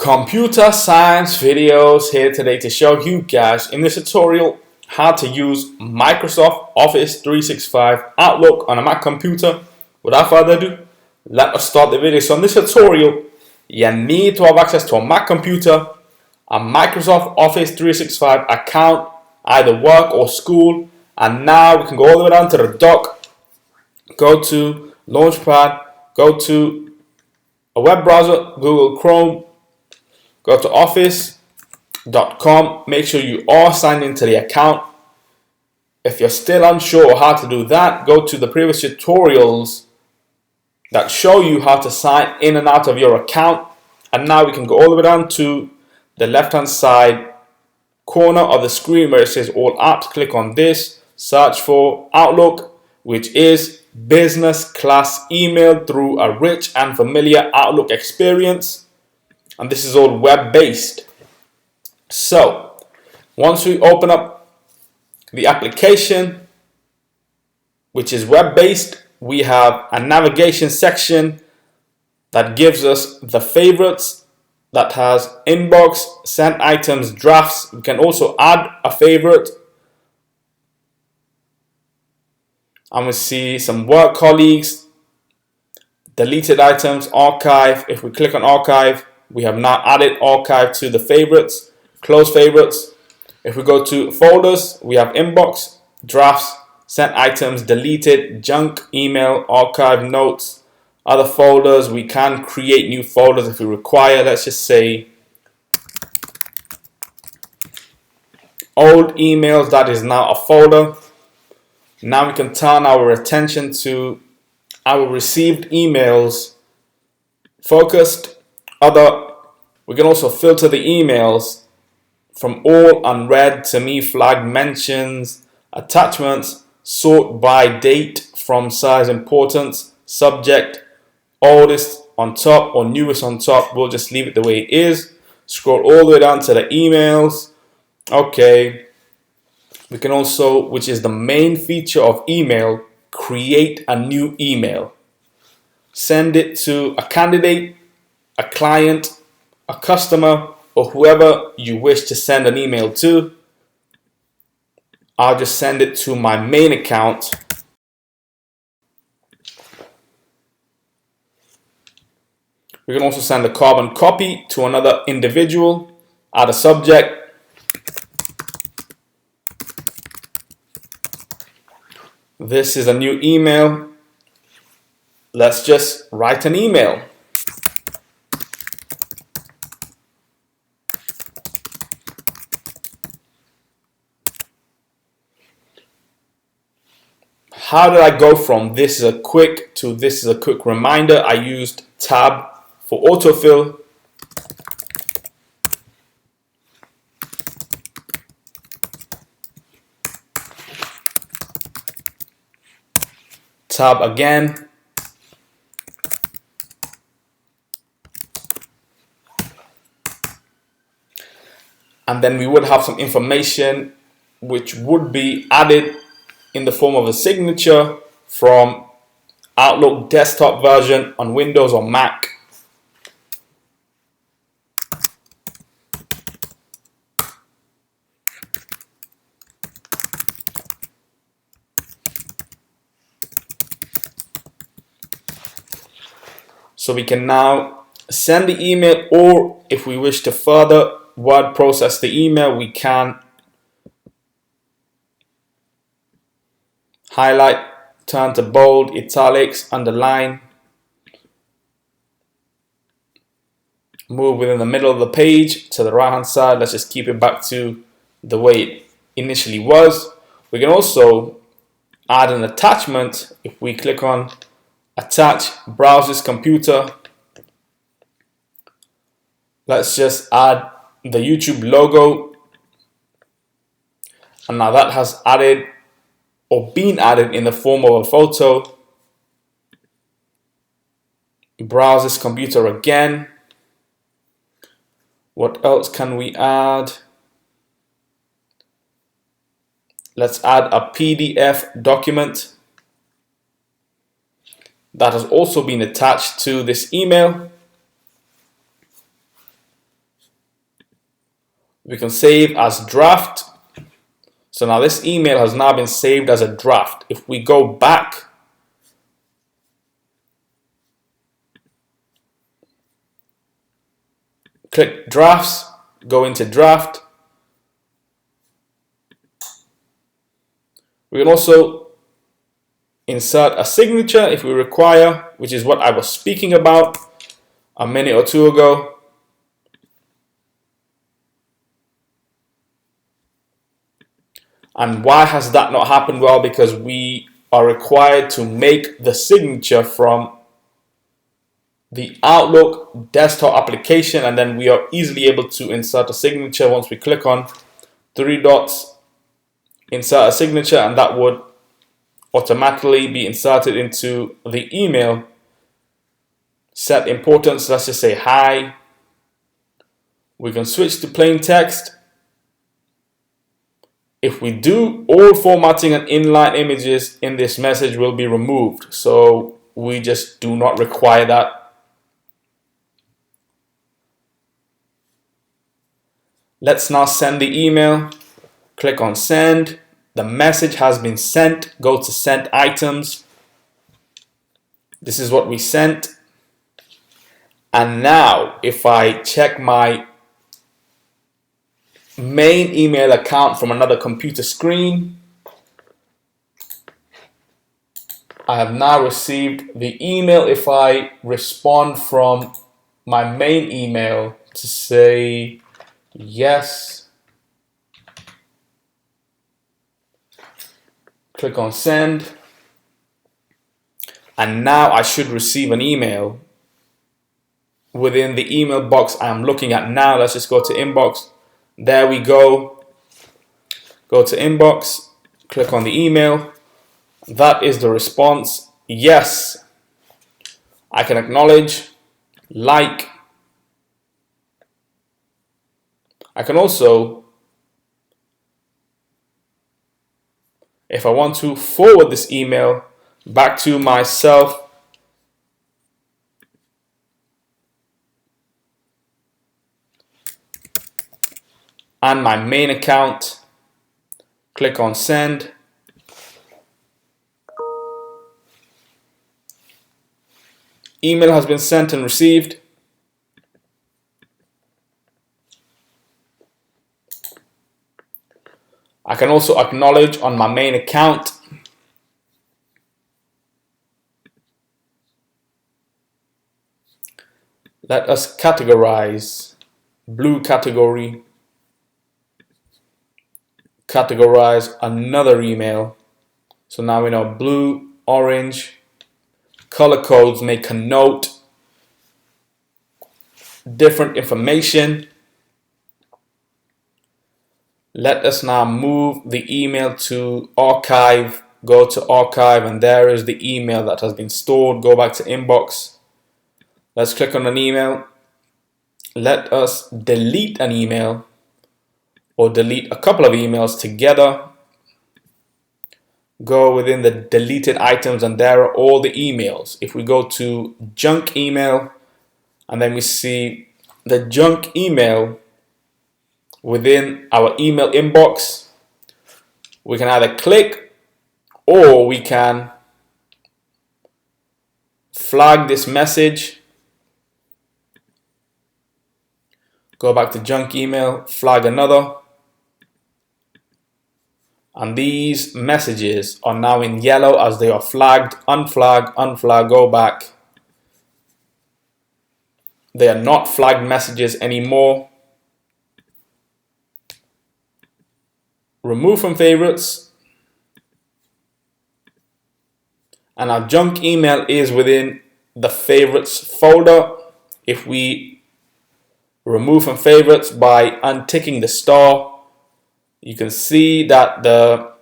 Computer science videos here today to show you guys in this tutorial how to use Microsoft Office 365 Outlook on a Mac computer. Without further ado, let us start the video. So in this tutorial, you need to have access to a Mac computer, a Microsoft Office 365 account, either work or school, and now we can go all the way down to the dock, go to Launchpad, go to a web browser, Google Chrome, go to office.com, make sure you are signed into the account. If you're still unsure how to do that, go to the previous tutorials that show you how to sign in and out of your account. And now we can go all the way down to the left hand side corner of the screen where it says all apps. Click on this, search for Outlook, which is business class email through a rich and familiar Outlook experience. And this is all web-based. So once we open up the application, which is web-based, we have a navigation section that gives us the favorites, that has inbox, sent items, drafts. We can also add a favorite. And we see some work colleagues, deleted items, archive. If we click on archive, we have now added archive to the favorites, close favorites. If we go to folders, we have inbox, drafts, sent items, deleted, junk, email, archive, notes, other folders. We can create new folders if we require. Let's just say old emails, that is now a folder. Now we can turn our attention to our received emails, focused, other. We can also filter the emails from all unread to me flagged, mentions, attachments, sort by date from size importance, subject, oldest on top or newest on top. We'll just leave it the way it is. Scroll all the way down to the emails. Okay. We can also, which is the main feature of email, create a new email. Send it to a candidate, a client, a customer, or whoever you wish to send an email to. I'll just send it to my main account. We can also send a carbon copy to another individual. Add a subject. This is a new email. Let's just write an email. How did I go from this is a quick to this is a quick reminder? I used tab for autofill. Tab again. And then we would have some information which would be added in the form of a signature from Outlook desktop version on Windows or Mac. So we can now send the email, or if we wish to further word process the email, we can highlight, turn to bold, italics, underline, move within the middle of the page to the right hand side. Let's just keep it back to the way it initially was. We can also add an attachment. If we click on attach, browse this computer, let's just add the YouTube logo, and now that has added or been added in the form of a photo. Browse this computer again. What else can we add? Let's add a PDF document that has also been attached to this email. We can save as draft. So now this email has now been saved as a draft. If we go back, click drafts, go into draft. We can also insert a signature if we require, which is what I was speaking about a minute or two ago. And why has that not happened? Well, because we are required to make the signature from the Outlook desktop application, and then we are easily able to insert a signature once we click on 3 dots, insert a signature, and that would automatically be inserted into the email. Set importance, let's just say hi. We can switch to plain text. If we do, all formatting and inline images in this message will be removed. So we just do not require that. Let's now send the email. Click on send. The message has been sent. Go to sent items. This is what we sent. And now if I check my main email account from another computer screen, I have now received the email. If I respond from my main email to say yes, click on send, and now I should receive an email within the email box I'm looking at now. Let's just go to inbox. There we go. Go to inbox, click on the email. That is the response. Yes, I can acknowledge, like. I can also, if I want to, forward this email back to myself. And my main account, click on send. Email has been sent and received. I can also acknowledge on my main account. Let us categorize. Blue category. Categorize another email. So now we know blue, orange. Color codes may connote different information. Let us now move the email to archive. Go to archive, and there is the email that has been stored. Go back to inbox. Let's click on an email. Let us delete an email, or delete a couple of emails together. Go within the deleted items, and there are all the emails. If we go to junk email, and then we see the junk email within our email inbox, we can either click or we can flag this message. Go back to junk email, flag another. And these messages are now in yellow as they are flagged, unflag, unflag, go back. They are not flagged messages anymore. Remove from favorites. And our junk email is within the favorites folder. If we remove from favorites by unticking the star, you can see that the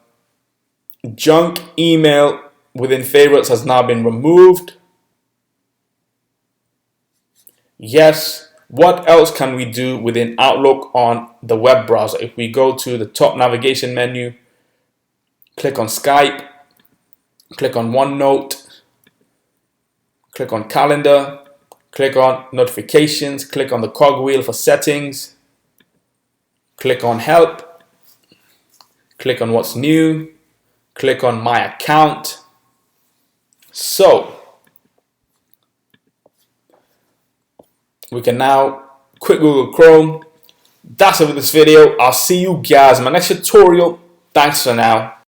junk email within favorites has now been removed. Yes. What else can we do within Outlook on the web browser? If we go to the top navigation menu, click on Skype, click on OneNote, click on Calendar, click on Notifications, click on the cogwheel for settings, click on help, click on what's new, click on my account. So we can now quit Google Chrome. That's it for this video. I'll see you guys in my next tutorial. Thanks for now.